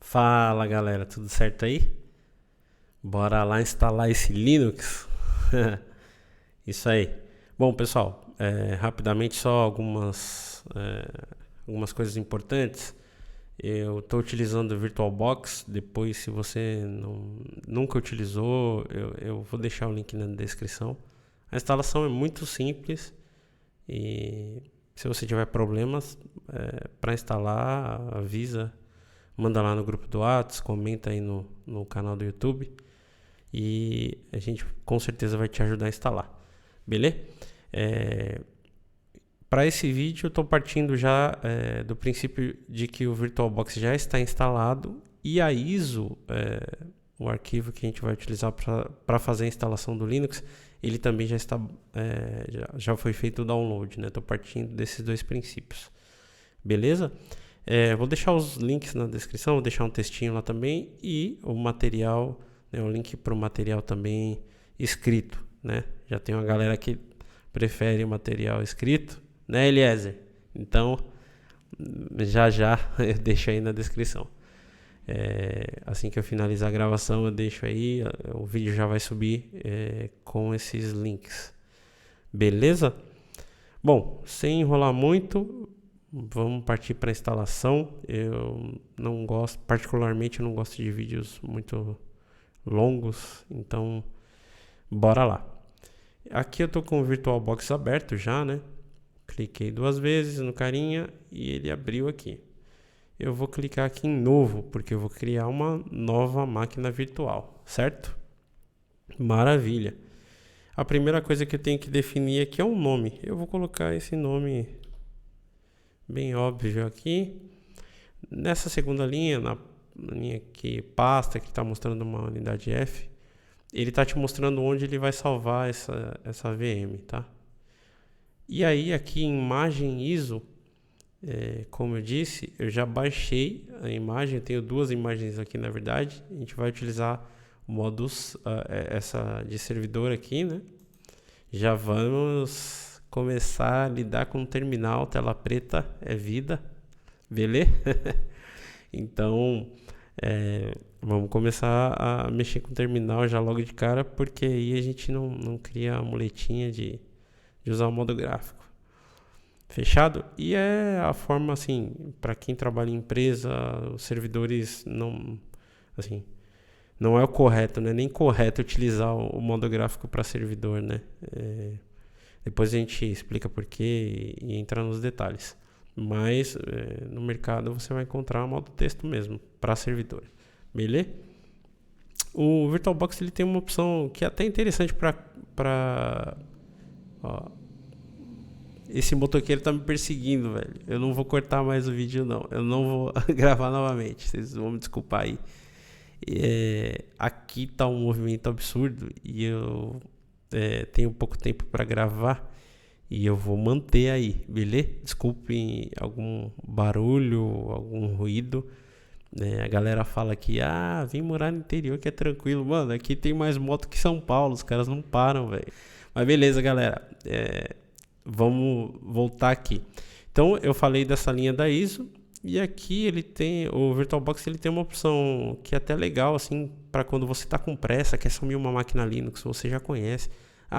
Fala galera, tudo certo aí? Bora lá instalar esse Linux? Isso aí. Bom pessoal, rapidamente só algumas coisas importantes. Eu estou utilizando o VirtualBox. Depois, se você nunca utilizou, eu vou deixar o link na descrição. A instalação é muito simples e se você tiver problemas para instalar, avisa. Manda lá no grupo do Whats, comenta aí no canal do YouTube e a gente com certeza vai te ajudar a instalar, beleza? Para esse vídeo eu estou partindo já do princípio de que o VirtualBox já está instalado e a ISO, o arquivo que a gente vai utilizar para fazer a instalação do Linux, ele também já está já foi feito o download, né? Estou partindo desses dois princípios, beleza? Vou deixar os links na descrição, vou deixar um textinho lá também e o material, né, o link para o material também escrito, né? Já tem uma galera que prefere o material escrito, né, Eliezer? Então, já eu deixo aí na descrição. Assim que eu finalizar a gravação, eu deixo aí, o vídeo já vai subir com esses links, beleza? Bom, sem enrolar muito, vamos partir para a instalação. Eu não gosto, particularmente eu não gosto de vídeos muito longos, então bora lá. Aqui eu tô com o VirtualBox aberto já, né? Cliquei 2 vezes no carinha e ele abriu aqui. Eu vou clicar aqui em novo, porque eu vou criar uma nova máquina virtual, certo? Maravilha. A primeira coisa que eu tenho que definir aqui é um nome. Eu vou colocar esse nome bem óbvio aqui. Nessa segunda linha, na linha aqui, pasta, que está mostrando uma unidade F, ele está te mostrando onde ele vai salvar essa VM, tá? E aí aqui em imagem ISO, como eu disse, eu já baixei a imagem, eu tenho 2 imagens aqui na verdade. A gente vai utilizar o modus, essa de servidor aqui, né? Já vamos começar a lidar com o terminal, tela preta é vida, beleza? Então, vamos começar a mexer com o terminal já logo de cara, porque aí a gente não cria a muletinha de usar o modo gráfico. Fechado? E é a forma, assim, para quem trabalha em empresa, os servidores não é o correto, né? Nem correto utilizar o modo gráfico para servidor, né? Depois a gente explica por quê e entra nos detalhes. Mas no mercado você vai encontrar o modo texto mesmo para servidor, beleza? O VirtualBox ele tem uma opção que é até interessante para esse motoqueiro tá me perseguindo, velho. Eu não vou cortar mais o vídeo, não. Eu não vou gravar novamente. Vocês vão me desculpar aí. Aqui tá um movimento absurdo e eu tenho pouco tempo para gravar e eu vou manter aí, beleza? Desculpem algum barulho, algum ruído. A galera fala que vem morar no interior que é tranquilo. Mano, aqui tem mais moto que São Paulo. Os caras não param, velho. Mas beleza, galera. Vamos voltar aqui. Então eu falei dessa linha da ISO e aqui ele tem o VirtualBox, ele tem uma opção que é até legal assim para quando você está com pressa, quer subir uma máquina Linux, você já conhece.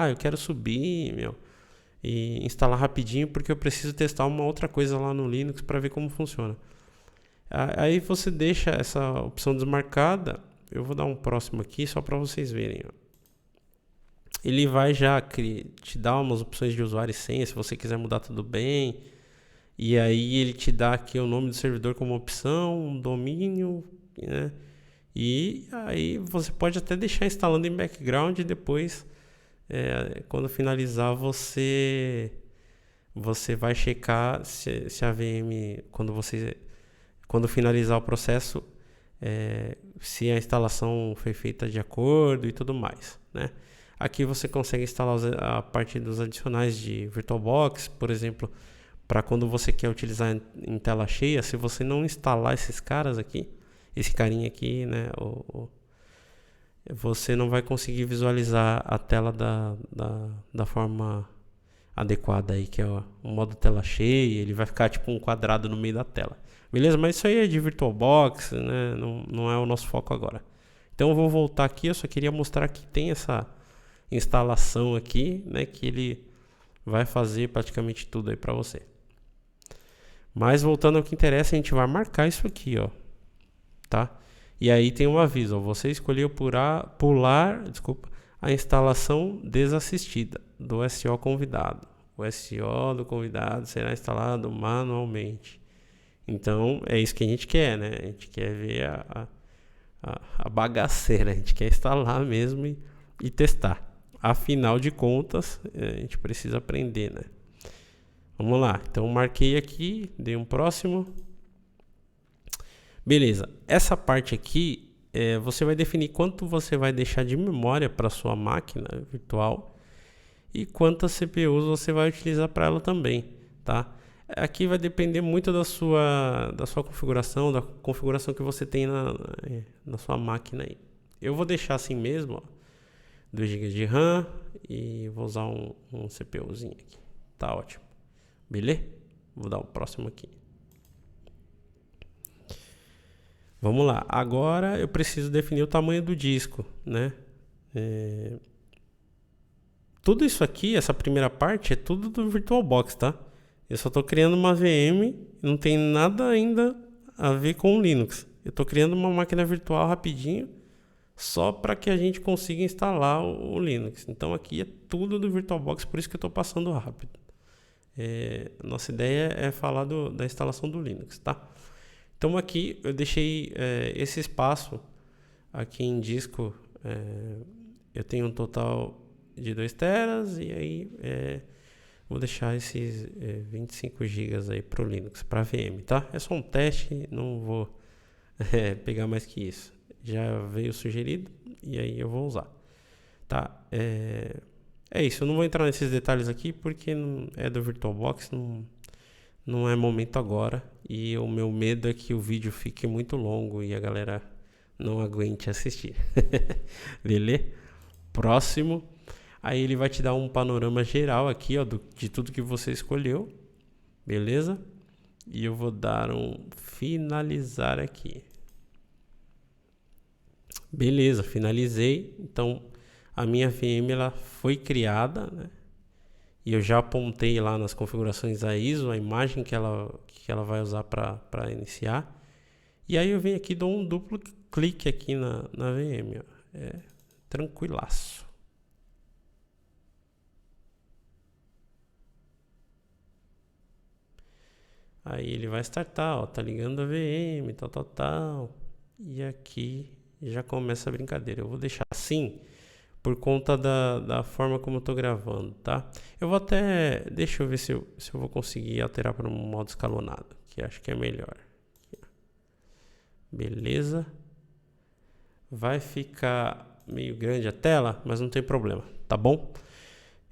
Eu quero subir, e instalar rapidinho porque eu preciso testar uma outra coisa lá no Linux para ver como funciona. Aí você deixa essa opção desmarcada. Eu vou dar um próximo aqui só para vocês verem, Ele vai já te dar umas opções de usuário e senha, se você quiser mudar tudo bem. E aí ele te dá aqui o nome do servidor como opção, um domínio, né? E aí você pode até deixar instalando em background e depois, quando finalizar, você vai checar se a VM, quando finalizar o processo, se a instalação foi feita de acordo e tudo mais, né? Aqui você consegue instalar a parte dos adicionais de VirtualBox, por exemplo, para quando você quer utilizar em tela cheia. Se você não instalar esses caras aqui, esse carinha aqui, né, você não vai conseguir visualizar a tela da forma adequada aí, que é o modo tela cheia. Ele vai ficar tipo um quadrado no meio da tela. Beleza? Mas isso aí é de VirtualBox, né? Não é o nosso foco agora. Então eu vou voltar aqui, eu só queria mostrar que tem essa instalação aqui, né? Que ele vai fazer praticamente tudo aí para você. Mas voltando ao que interessa, a gente vai marcar isso aqui, ó, tá? E aí tem um aviso, ó, você escolheu pular a instalação desassistida do SO convidado. O SO do convidado será instalado manualmente. Então é isso que a gente quer, né? A gente quer ver a bagaceira, a gente quer instalar mesmo e testar. Afinal de contas, a gente precisa aprender, né? Vamos lá, então marquei aqui, dei um próximo. Beleza, essa parte aqui, você vai definir quanto você vai deixar de memória para sua máquina virtual e quantas CPUs você vai utilizar para ela também, tá? Aqui vai depender muito da sua configuração, da configuração que você tem na sua máquina aí. Eu vou deixar assim mesmo, ó, 2 GB de RAM e vou usar um CPUzinho aqui, tá ótimo. Beleza? Vou dar o próximo aqui. Vamos lá. Agora eu preciso definir o tamanho do disco, né? Tudo isso aqui, essa primeira parte, é tudo do VirtualBox, tá? Eu só estou criando uma VM, não tem nada ainda a ver com o Linux. Eu estou criando uma máquina virtual rapidinho, só para que a gente consiga instalar o Linux. Então aqui é tudo do VirtualBox, por isso que eu estou passando rápido. Nossa ideia é falar da instalação do Linux, tá? Então aqui eu deixei esse espaço aqui em disco, eu tenho um total de 2 teras e aí vou deixar esses 25 GB aí para o Linux, para VM, tá? É só um teste, não vou pegar mais que isso. Já veio sugerido e aí eu vou usar, tá? É isso, eu não vou entrar nesses detalhes aqui porque é do VirtualBox, não é momento agora. E o meu medo é que o vídeo fique muito longo e a galera não aguente assistir. Beleza? Próximo. Aí ele vai te dar um panorama geral aqui, ó, de tudo que você escolheu. Beleza? E eu vou dar um finalizar aqui. Beleza, finalizei. Então a minha VM ela foi criada, né? E eu já apontei lá nas configurações a ISO, a imagem que ela vai usar para iniciar. E aí eu venho aqui e dou um duplo clique aqui na VM. Ó. Tranquilaço. Aí ele vai startar, ó, tá ligando a VM, tal. E aqui já começa a brincadeira. Eu vou deixar assim por conta da forma como eu tô gravando, tá? Eu vou até... Deixa eu ver se eu vou conseguir alterar para um modo escalonado, que acho que é melhor. Beleza. Vai ficar meio grande a tela, mas não tem problema, tá bom?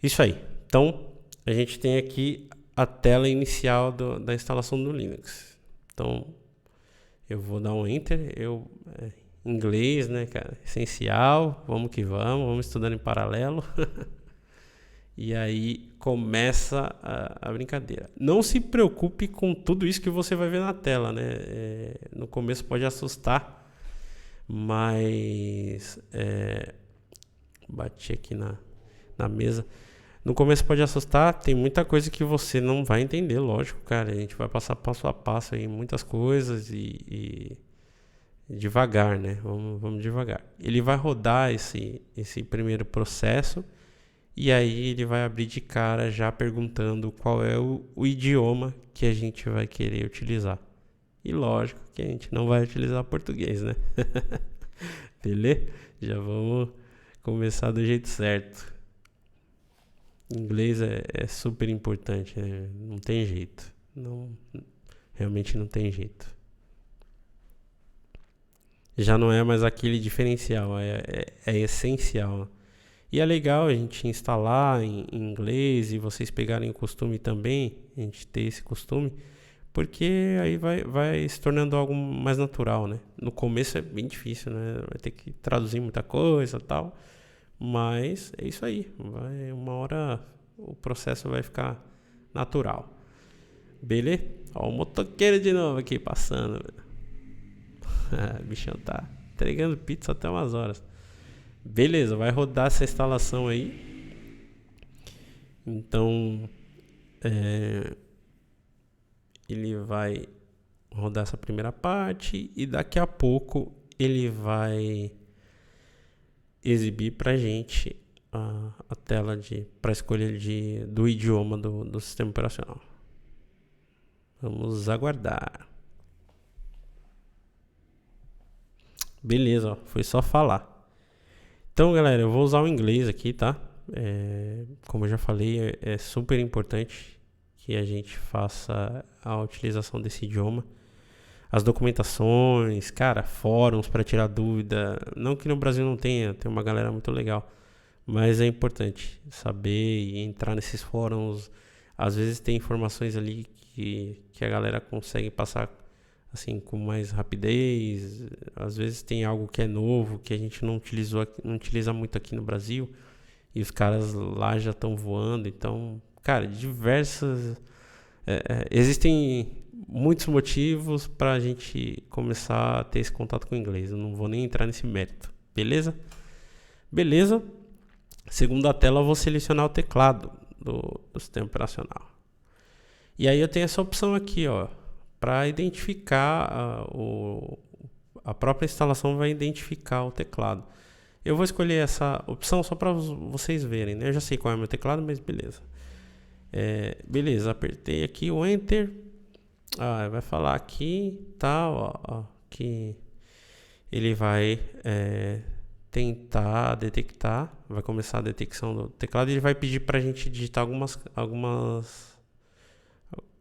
Isso aí. Então, a gente tem aqui a tela inicial da instalação do Linux. Então, eu vou dar um Enter. Inglês, né, cara? Essencial. Vamos que vamos estudando em paralelo. E aí começa a brincadeira. Não se preocupe com tudo isso que você vai ver na tela, né? No começo pode assustar, mas bati aqui na mesa. No começo pode assustar, tem muita coisa que você não vai entender, lógico, cara. A gente vai passar passo a passo em muitas coisas e devagar, né? Vamos devagar. Ele vai rodar esse primeiro processo e aí ele vai abrir de cara já perguntando qual é o idioma que a gente vai querer utilizar. E lógico que a gente não vai utilizar português, né? Beleza? Já vamos começar do jeito certo. Inglês é super importante, né? Não tem jeito. Realmente não tem jeito. Já não é mais aquele diferencial, é essencial. E é legal a gente instalar em inglês e vocês pegarem o costume também, a gente ter esse costume, porque aí vai se tornando algo mais natural, né? No começo é bem difícil, né? Vai ter que traduzir muita coisa e tal, mas é isso aí. Uma hora o processo vai ficar natural. Beleza? Ó, o motoqueiro de novo aqui passando. Bichão tá entregando pizza até umas horas. Beleza, vai rodar essa instalação aí. Então, ele vai rodar essa primeira parte e daqui a pouco ele vai exibir pra gente a tela para escolha do idioma do sistema operacional. Vamos aguardar. Beleza, ó, foi só falar. Então, galera, eu vou usar o inglês aqui, tá? Como eu já falei, é super importante que a gente faça a utilização desse idioma. As documentações, cara, fóruns para tirar dúvida. Não que no Brasil não tenha, tem uma galera muito legal. Mas é importante saber e entrar nesses fóruns. Às vezes tem informações ali que a galera consegue passar assim com mais rapidez. Às vezes tem algo que é novo, que a gente não utiliza muito aqui no Brasil. E os caras lá já estão voando. Então, cara, existem muitos motivos para a gente começar a ter esse contato com o inglês. Eu não vou nem entrar nesse mérito, beleza? Beleza. Segunda tela, eu vou selecionar o teclado do sistema operacional. E aí eu tenho essa opção aqui, ó, para identificar a própria instalação vai identificar o teclado. Eu vou escolher essa opção só para vocês verem, né? Eu já sei qual é o meu teclado, mas beleza. Beleza, apertei aqui o Enter. Vai falar aqui, tal, ó, que ele vai tentar detectar, vai começar a detecção do teclado. Ele vai pedir para a gente digitar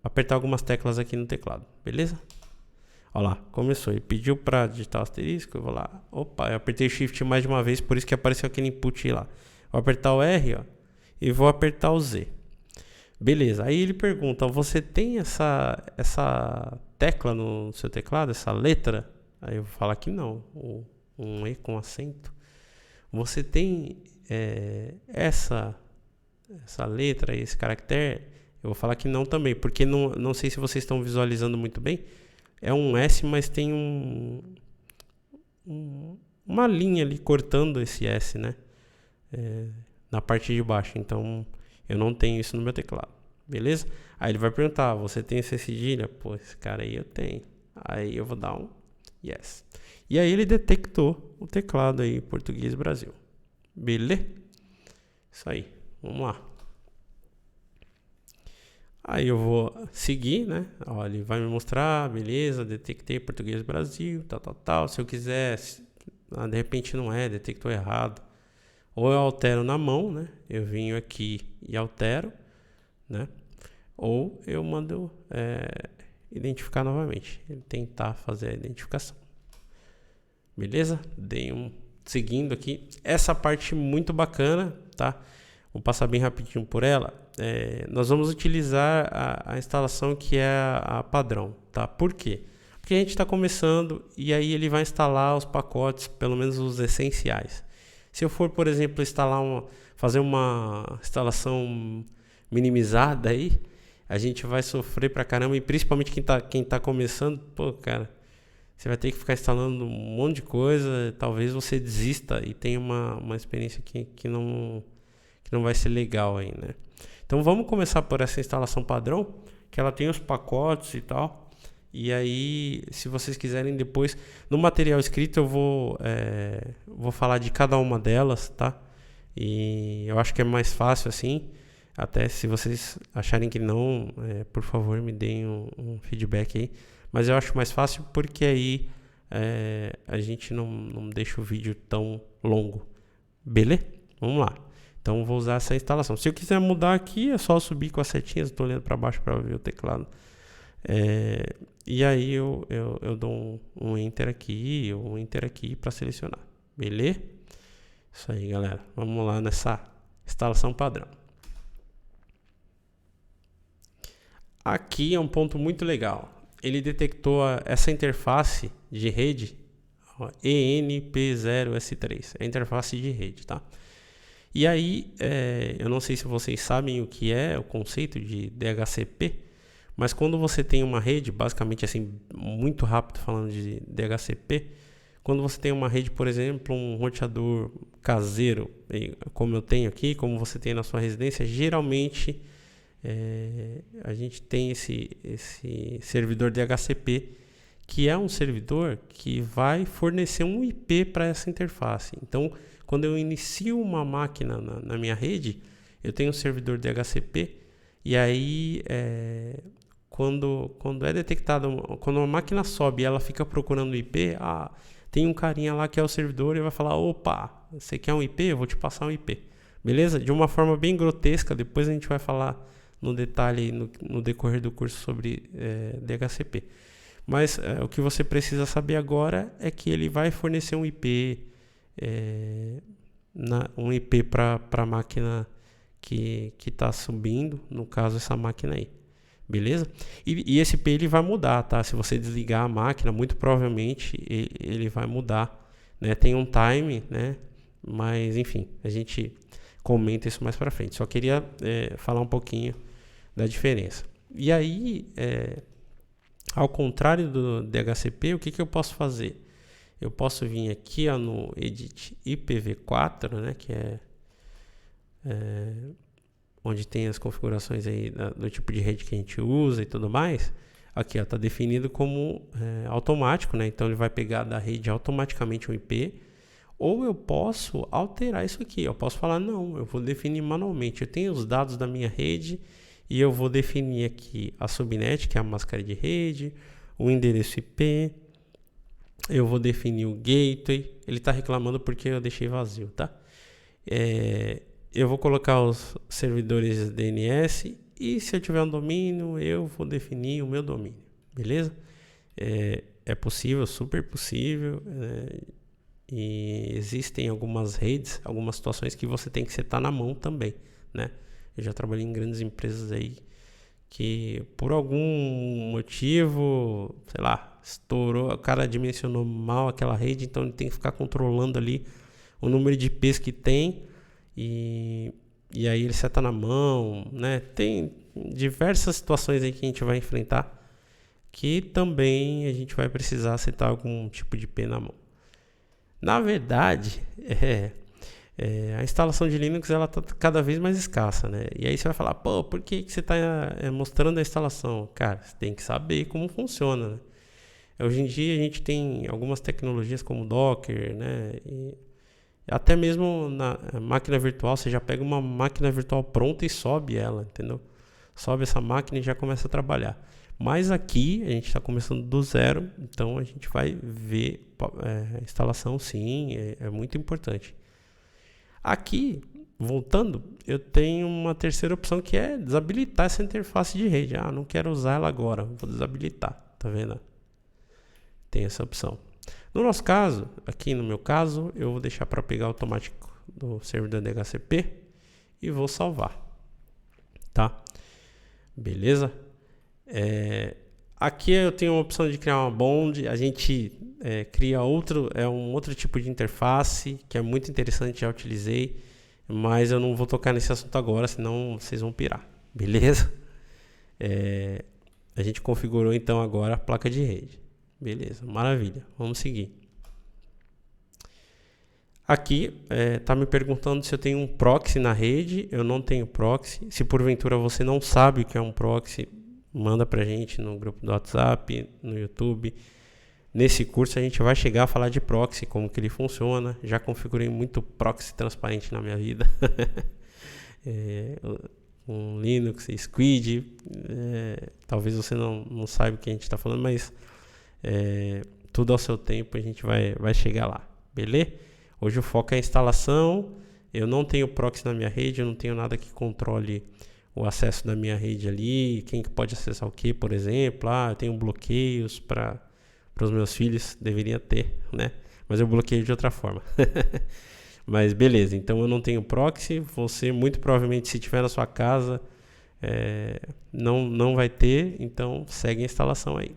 apertar algumas teclas aqui no teclado, beleza? Olha lá, começou. Ele pediu para digitar o asterisco, eu vou lá. Opa, eu apertei Shift mais de uma vez, por isso que apareceu aquele input lá. Vou apertar o R, ó, e vou apertar o Z. Beleza, aí ele pergunta, você tem essa tecla no seu teclado, essa letra? Aí eu vou falar que não, um E com acento. Você tem essa letra, esse caractere? Eu vou falar que não também, porque não sei se vocês estão visualizando muito bem. É um S, mas tem uma linha ali cortando esse S, né? Na parte de baixo. Então, eu não tenho isso no meu teclado. Beleza? Aí ele vai perguntar, você tem essa cedilha? Pô, esse cara aí eu tenho. Aí eu vou dar um yes. E aí ele detectou o teclado aí, Português Brasil. Beleza? Isso aí. Vamos lá. Aí eu vou seguir, né? Ó, ele vai me mostrar, beleza, detectei Português Brasil, tal. Se eu quiser, de repente não detectou errado. Ou eu altero na mão, né? Eu venho aqui e altero, né? Ou eu mando identificar novamente. Tentar fazer a identificação. Beleza? Seguindo aqui. Essa parte muito bacana, tá? Vou passar bem rapidinho por ela. Nós vamos utilizar a instalação que é a padrão, tá? Por quê? Porque a gente está começando e aí ele vai instalar os pacotes, pelo menos os essenciais. Se eu for, por exemplo, fazer uma instalação minimizada aí, a gente vai sofrer pra caramba, e principalmente quem tá começando, pô, cara, você vai ter que ficar instalando um monte de coisa, talvez você desista e tenha uma experiência que não vai ser legal aí, né? Então vamos começar por essa instalação padrão, que ela tem os pacotes e tal. E aí, se vocês quiserem depois, no material escrito eu vou falar de cada uma delas, tá? E eu acho que é mais fácil assim. Até se vocês acharem que não, por favor me deem um feedback aí. Mas eu acho mais fácil porque aí a gente não deixa o vídeo tão longo. Beleza? Vamos lá. Então vou usar essa instalação. Se eu quiser mudar aqui, é só subir com as setinhas. Estou olhando para baixo para ver o teclado. E aí eu dou um Enter aqui, um Enter aqui para selecionar. Beleza? Isso aí, galera. Vamos lá nessa instalação padrão. Aqui é um ponto muito legal. Ele detectou essa interface de rede, ENP0S3, a interface de rede, tá? E aí, eu não sei se vocês sabem o que é o conceito de DHCP, Mas quando você tem uma rede, basicamente assim, muito rápido falando de DHCP, quando você tem uma rede, por exemplo, um roteador caseiro, como eu tenho aqui, como você tem na sua residência, geralmente a gente tem esse servidor DHCP, que é um servidor que vai fornecer um IP para essa interface. Então, quando eu inicio uma máquina na minha rede, eu tenho um servidor DHCP, e aí quando é detectado, quando uma máquina sobe e ela fica procurando o IP, tem um carinha lá que é o servidor e vai falar: opa, você quer um IP? Eu vou te passar um IP. Beleza? De uma forma bem grotesca, depois a gente vai falar no detalhe no decorrer do curso sobre DHCP. Mas o que você precisa saber agora é que ele vai fornecer um IP, um IP para a máquina que está subindo, no caso essa máquina aí. Beleza? E esse IP ele vai mudar, tá? Se você desligar a máquina, muito provavelmente ele vai mudar, né? Tem um time, né? Mas enfim, a gente comenta isso mais para frente. Só queria falar um pouquinho da diferença. E aí, ao contrário do DHCP, o que eu posso fazer? Eu posso vir aqui no Edit IPv4, né? Que é onde tem as configurações aí do tipo de rede que a gente usa e tudo mais. Aqui está definido como automático, né? Então ele vai pegar da rede automaticamente um IP. Ou eu posso alterar isso aqui. Eu posso falar: não, eu vou definir manualmente. Eu tenho os dados da minha rede e eu vou definir aqui a subnet, que é a máscara de rede, o endereço IP. Eu vou definir o gateway. Ele está reclamando porque eu deixei vazio, tá? Eu vou colocar os servidores DNS e se eu tiver um domínio, eu vou definir o meu domínio, beleza? É possível, super possível, e existem algumas redes, algumas situações que você tem que setar na mão também, né? Eu já trabalhei em grandes empresas aí que por algum motivo, sei lá, estourou, o cara dimensionou mal aquela rede, então ele tem que ficar controlando ali o número de IPs que tem. E aí ele seta na mão, né? Tem diversas situações aí que a gente vai enfrentar que também a gente vai precisar setar algum tipo de IP na mão. Na verdade, a instalação de Linux ela tá cada vez mais escassa, né? E aí você vai falar: pô, por que você está mostrando a instalação? Cara, você tem que saber como funciona, né? Hoje em dia a gente tem algumas tecnologias como Docker, né? E até mesmo na máquina virtual, você já pega uma máquina virtual pronta e sobe ela, entendeu? Sobe essa máquina e já começa a trabalhar. Mas aqui a gente está começando do zero, então a gente vai ver a instalação, sim, é muito importante. Aqui, voltando, eu tenho uma terceira opção que é desabilitar essa interface de rede. Não quero usar ela agora, vou desabilitar, tá vendo? Tem essa opção. No nosso caso, aqui no meu caso, eu vou deixar para pegar automático do servidor DHCP e vou salvar, tá? Beleza? Aqui eu tenho a opção de criar uma bond, a gente cria um outro tipo de interface que é muito interessante, já utilizei, mas eu não vou tocar nesse assunto agora, senão vocês vão pirar, beleza? A gente configurou então agora a placa de rede. Beleza, maravilha, vamos seguir. Aqui está me perguntando se eu tenho um proxy na rede. Eu não tenho proxy. Se porventura você não sabe o que é um proxy, manda pra gente no grupo do WhatsApp, no YouTube. Nesse curso a gente vai chegar a falar de proxy, como que ele funciona. Já configurei muito proxy transparente na minha vida. Um Linux, Squid. Talvez você não saiba o que a gente está falando, mas tudo ao seu tempo a gente vai chegar lá, beleza? Hoje o foco é a instalação. Eu não tenho proxy na minha rede, eu não tenho nada que controle o acesso da minha rede ali, quem que pode acessar o que, por exemplo. Eu tenho bloqueios para os meus filhos, deveria ter, né? Mas eu bloqueio de outra forma. Mas beleza, então eu não tenho proxy. Você muito provavelmente, se tiver na sua casa, não vai ter, então segue a instalação aí.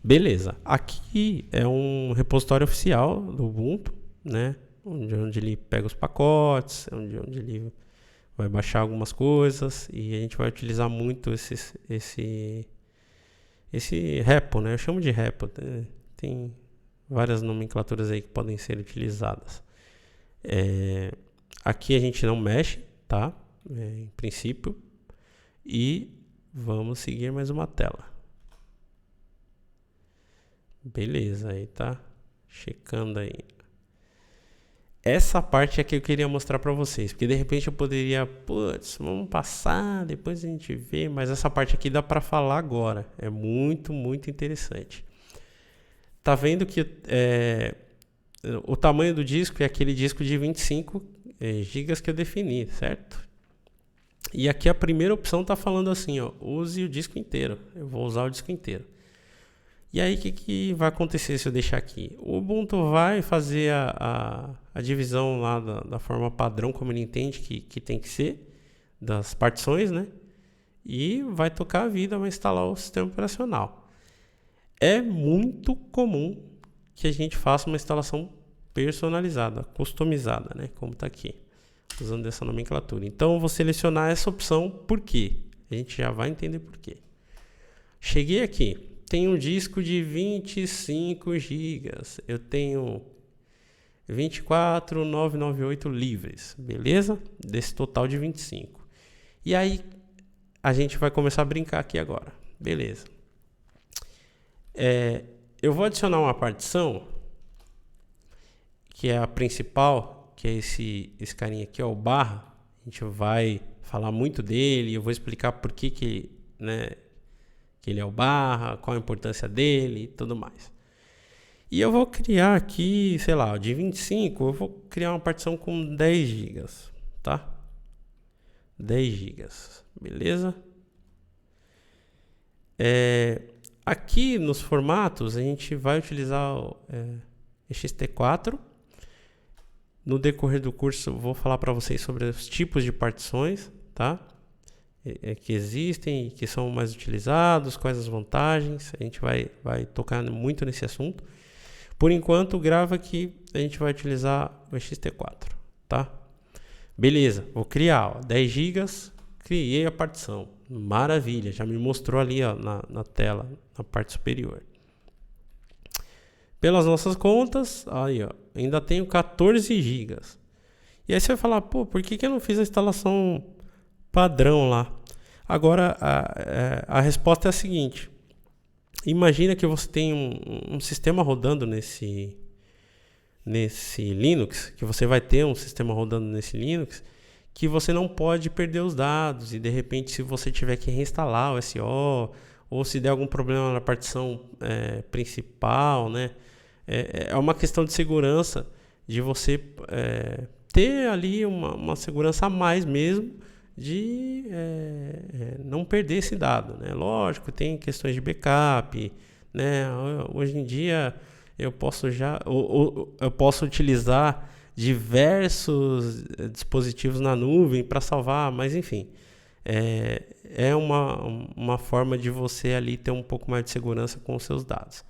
Beleza, aqui é um repositório oficial do Ubuntu, né? Onde ele pega os pacotes, onde ele vai baixar algumas coisas e a gente vai utilizar muito esse repo, né? Eu chamo de repo, tem várias nomenclaturas aí que podem ser utilizadas. Aqui a gente não mexe, tá? Em princípio. E vamos seguir mais uma tela. Beleza, aí tá checando aí. Essa parte é que eu queria mostrar para vocês, porque de repente eu poderia, vamos passar, depois a gente vê, mas essa parte aqui dá para falar agora. É muito, muito interessante. Tá vendo que o tamanho do disco é aquele disco de 25 GB que eu defini, certo? E aqui a primeira opção tá falando assim, ó, use o disco inteiro. Eu vou usar o disco inteiro. E aí, o que vai acontecer se eu deixar aqui? O Ubuntu vai fazer a divisão lá da forma padrão, como ele entende que tem que ser, das partições, né? E vai tocar a vida, vai instalar o sistema operacional. É muito comum que a gente faça uma instalação personalizada, customizada, né? Como está aqui, usando essa nomenclatura. Então, eu vou selecionar essa opção, por quê? A gente já vai entender por quê. Cheguei aqui. Tem um disco de 25 GB. Eu tenho 24.998 livres, beleza? Desse total de 25. E aí, a gente vai começar a brincar aqui agora. Beleza. Eu vou adicionar uma partição, que é a principal, que é esse carinha aqui, ó, o barra. A gente vai falar muito dele, eu vou explicar por que ele é o barra, qual a importância dele e tudo mais. E eu vou criar aqui, sei lá, de 25, eu vou criar uma partição com 10 GB, tá? 10 GB, beleza? Aqui nos formatos a gente vai utilizar o ext4. No decorrer do curso eu vou falar para vocês sobre os tipos de partições, tá? Que existem e que são mais utilizados, quais as vantagens. A gente vai tocar muito nesse assunto. Por enquanto, grava que a gente vai utilizar o ext4, tá? Beleza, vou criar 10 GB, criei a partição. Maravilha, já me mostrou ali, ó, na tela, na parte superior. Pelas nossas contas, aí, ó, ainda tenho 14 GB. E aí você vai falar, por que eu não fiz a instalação padrão lá? Agora a resposta é a seguinte: imagina que você tem um sistema rodando nesse Linux, que você vai ter um sistema rodando nesse Linux, que você não pode perder os dados, e de repente se você tiver que reinstalar o SO, ou se der algum problema na partição principal, né? É uma questão de segurança, de você ter ali uma segurança a mais mesmo, de não perder esse dado, né? Lógico, tem questões de backup, né? Hoje em dia eu posso utilizar diversos dispositivos na nuvem para salvar, mas enfim, é uma forma de você ali ter um pouco mais de segurança com os seus dados.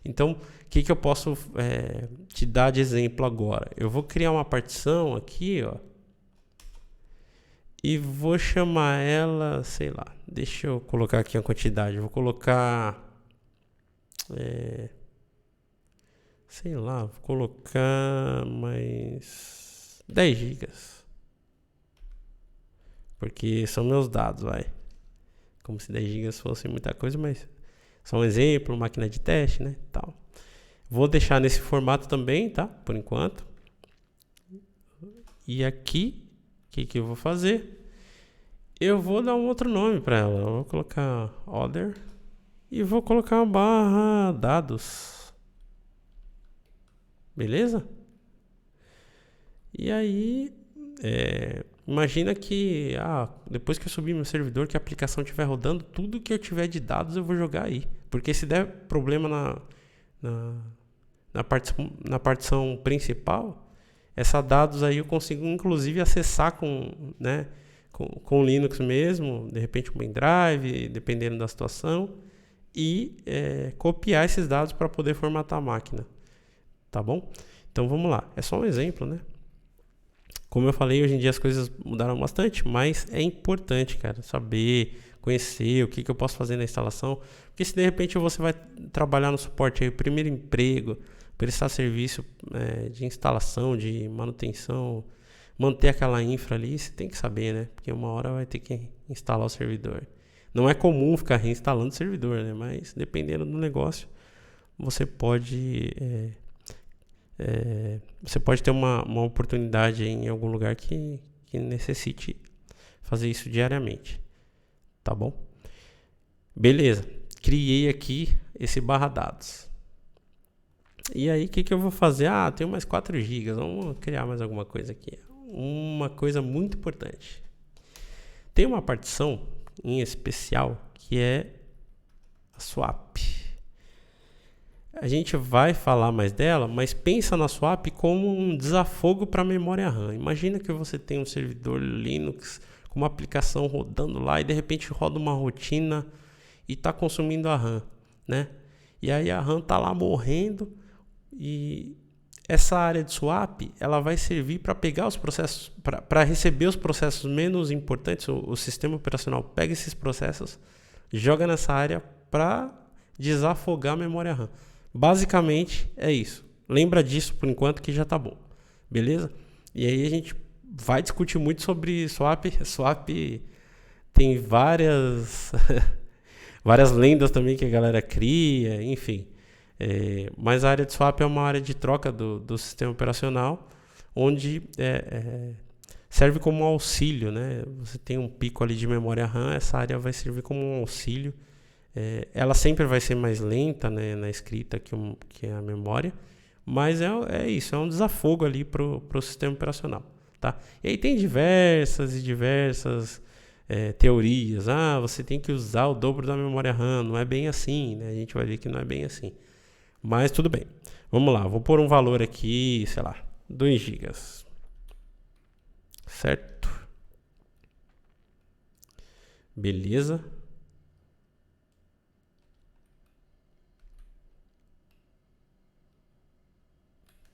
Então, o que eu posso te dar de exemplo agora? Eu vou criar uma partição aqui, ó, e vou chamar ela, sei lá, deixa eu colocar aqui a quantidade, eu vou colocar, sei lá, vou colocar mais 10 GB, porque são meus dados, vai, como se 10 GB fosse muita coisa, mas só um exemplo, máquina de teste, né, tal. Vou deixar nesse formato também, tá, por enquanto. E aqui, o que eu vou fazer? Eu vou dar um outro nome para ela. Eu vou colocar other e vou colocar uma barra dados. Beleza? E aí, imagina que depois que eu subir meu servidor, que a aplicação estiver rodando, tudo que eu tiver de dados eu vou jogar aí. Porque se der problema na partição principal, essa dados aí eu consigo inclusive acessar com Linux mesmo, de repente um pendrive, dependendo da situação, e copiar esses dados para poder formatar a máquina, tá bom? Então vamos lá, é só um exemplo, né? Como eu falei, hoje em dia as coisas mudaram bastante, mas é importante, cara, saber, conhecer o que eu posso fazer na instalação. Porque se de repente você vai trabalhar no suporte aí, primeiro emprego, prestar serviço de instalação, de manutenção, manter aquela infra ali, você tem que saber, né? Porque uma hora vai ter que instalar o servidor. Não é comum ficar reinstalando o servidor, né? Mas dependendo do negócio, você pode ter uma oportunidade em algum lugar que necessite fazer isso diariamente, tá bom? Beleza, criei aqui esse barra dados. E aí, o que eu vou fazer? Tenho mais 4 GB, vamos criar mais alguma coisa aqui. Uma coisa muito importante. Tem uma partição em especial que é a swap. A gente vai falar mais dela, mas pensa na swap como um desafogo para a memória RAM. Imagina que você tem um servidor Linux com uma aplicação rodando lá e de repente roda uma rotina e está consumindo a RAM, né? E aí a RAM está lá morrendo e essa área de swap ela vai servir para pegar os processos, para receber os processos menos importantes. O sistema operacional pega esses processos, joga nessa área para desafogar a memória RAM. Basicamente é isso. Lembra disso por enquanto que já tá bom. Beleza? E aí a gente vai discutir muito sobre swap. Swap tem várias lendas também que a galera cria, enfim. Mas a área de swap é uma área de troca do sistema operacional, onde serve como um auxílio, né? Você tem um pico ali de memória RAM, essa área vai servir como um auxílio. Ela sempre vai ser mais lenta, né, na escrita que a memória, mas é isso, é um desafogo ali pro sistema operacional, tá? E aí tem diversas teorias. Você tem que usar o dobro da memória RAM, não é bem assim, né? A gente vai ver que não é bem assim, mas tudo bem. Vamos lá, vou pôr um valor aqui, sei lá, 2 GB, certo? Beleza.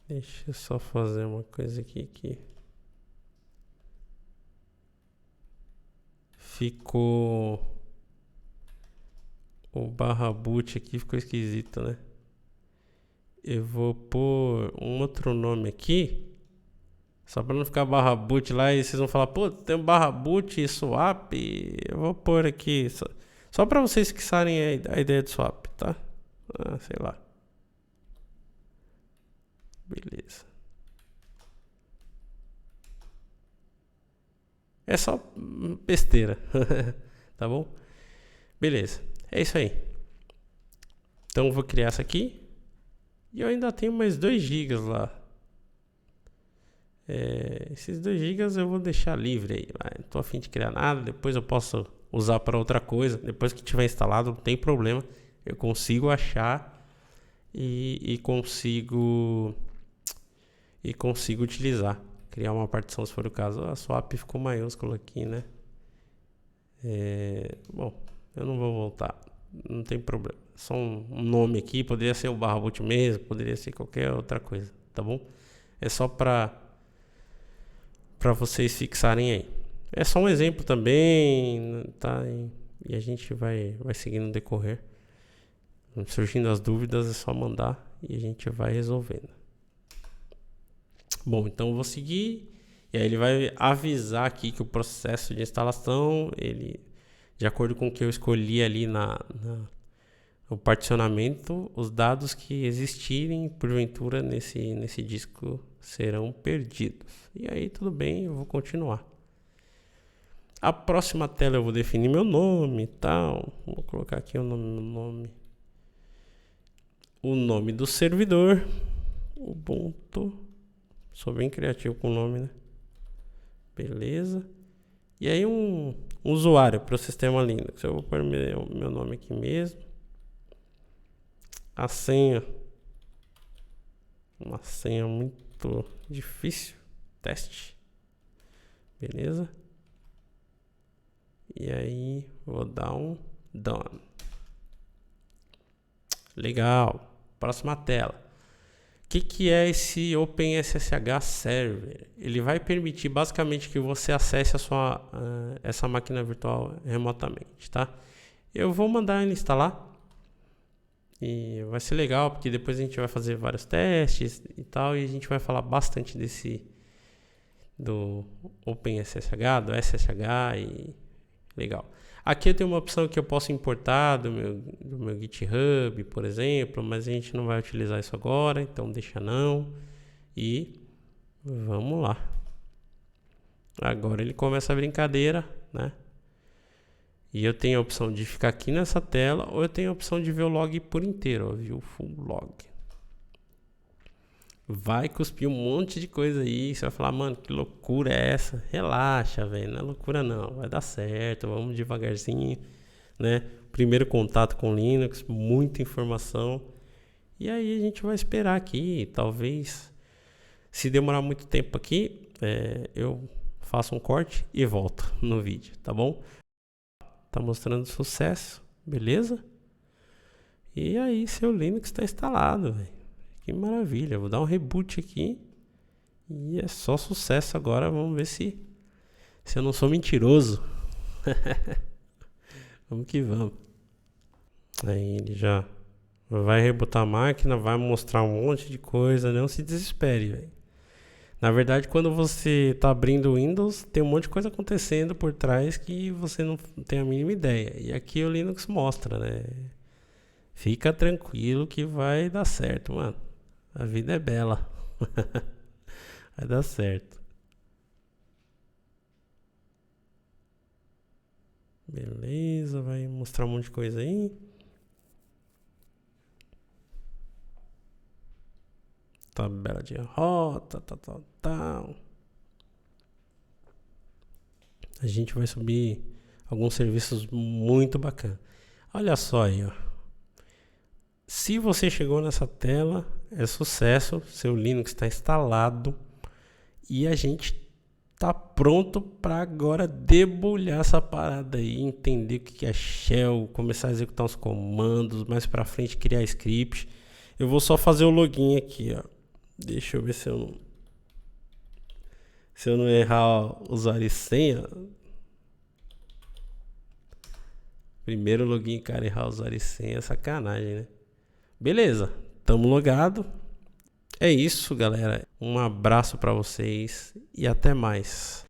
Deixa eu só fazer uma coisa aqui que ficou o barra boot aqui, ficou esquisito, né? Eu vou pôr um outro nome aqui, só para não ficar barra boot lá e vocês vão falar, pô, tem um barra boot e swap. Eu vou pôr aqui só para vocês fixarem a ideia de swap, tá? Sei lá. Beleza. É só besteira, tá bom? Beleza, é isso aí. Então eu vou criar essa aqui. E eu ainda tenho mais 2 GB lá. Esses 2 GB eu vou deixar livre aí. Não tô a fim de criar nada. Depois eu posso usar para outra coisa. Depois que tiver instalado, não tem problema. Eu consigo achar e consigo utilizar. Criar uma partição se for o caso. A swap ficou maiúsculo aqui, né? Bom, eu não vou voltar. Não tem problema. Só um nome aqui. Poderia ser o barra boot mesmo. Poderia ser qualquer outra coisa. Tá bom? É só para vocês fixarem aí. É só um exemplo também, tá? E a gente vai seguindo no decorrer. Surgindo as dúvidas, é só mandar e a gente vai resolvendo. Bom, então eu vou seguir. E aí ele vai avisar aqui que o processo de instalação, ele, de acordo com o que eu escolhi ali no particionamento, os dados que existirem porventura nesse disco serão perdidos. E aí tudo bem, eu vou continuar. A próxima tela eu vou definir meu nome e tal. Vou colocar aqui o nome do servidor, Ubuntu. Sou bem criativo com o nome, né? Beleza. E aí um usuário para o sistema Linux. Eu vou pôr meu nome aqui mesmo. A senha. Uma senha muito difícil. Teste. Beleza. E aí vou dar um done. Legal. Próxima tela. Que é esse OpenSSH Server? Ele vai permitir basicamente que você acesse essa máquina virtual remotamente, tá? Eu vou mandar ele instalar e vai ser legal porque depois a gente vai fazer vários testes e tal, e a gente vai falar bastante do OpenSSH, do SSH e legal. Aqui eu tenho uma opção que eu posso importar do meu GitHub, por exemplo, mas a gente não vai utilizar isso agora, então deixa não. E vamos lá. Agora ele começa a brincadeira, né? E eu tenho a opção de ficar aqui nessa tela, ou eu tenho a opção de ver o log por inteiro, ó, view full log. Vai cuspir um monte de coisa aí. Você vai falar, mano, que loucura é essa? Relaxa, velho. Não é loucura não. Vai dar certo. Vamos devagarzinho, né? Primeiro contato com Linux, muita informação. E aí a gente vai esperar aqui. Talvez, se demorar muito tempo aqui, eu faço um corte e volto no vídeo, tá bom? Tá mostrando sucesso, beleza? E aí seu Linux está instalado, velho. Que maravilha, vou dar um reboot aqui e é só sucesso agora. Vamos ver se eu não sou mentiroso. Vamos que vamos. Aí ele já vai rebootar a máquina, vai mostrar um monte de coisa. Não se desespere, velho. Na verdade, quando você está abrindo o Windows, tem um monte de coisa acontecendo por trás que você não tem a mínima ideia. E aqui o Linux mostra, né? Fica tranquilo que vai dar certo, mano. A vida é bela. Vai dar certo. Beleza, vai mostrar um monte de coisa aí. Tabela de rota, tal. A gente vai subir alguns serviços muito bacanas. Olha só aí, ó. Se você chegou nessa tela, é sucesso. Seu Linux está instalado e a gente tá pronto para agora debulhar essa parada aí, entender o que é shell, começar a executar os comandos, mais para frente criar script. Eu vou só fazer o login aqui, ó. Deixa eu ver se eu não errar usuário e senha. Primeiro login, cara, errar usuário e senha é sacanagem, né? Beleza, tamo logado. É isso, galera. Um abraço para vocês e até mais.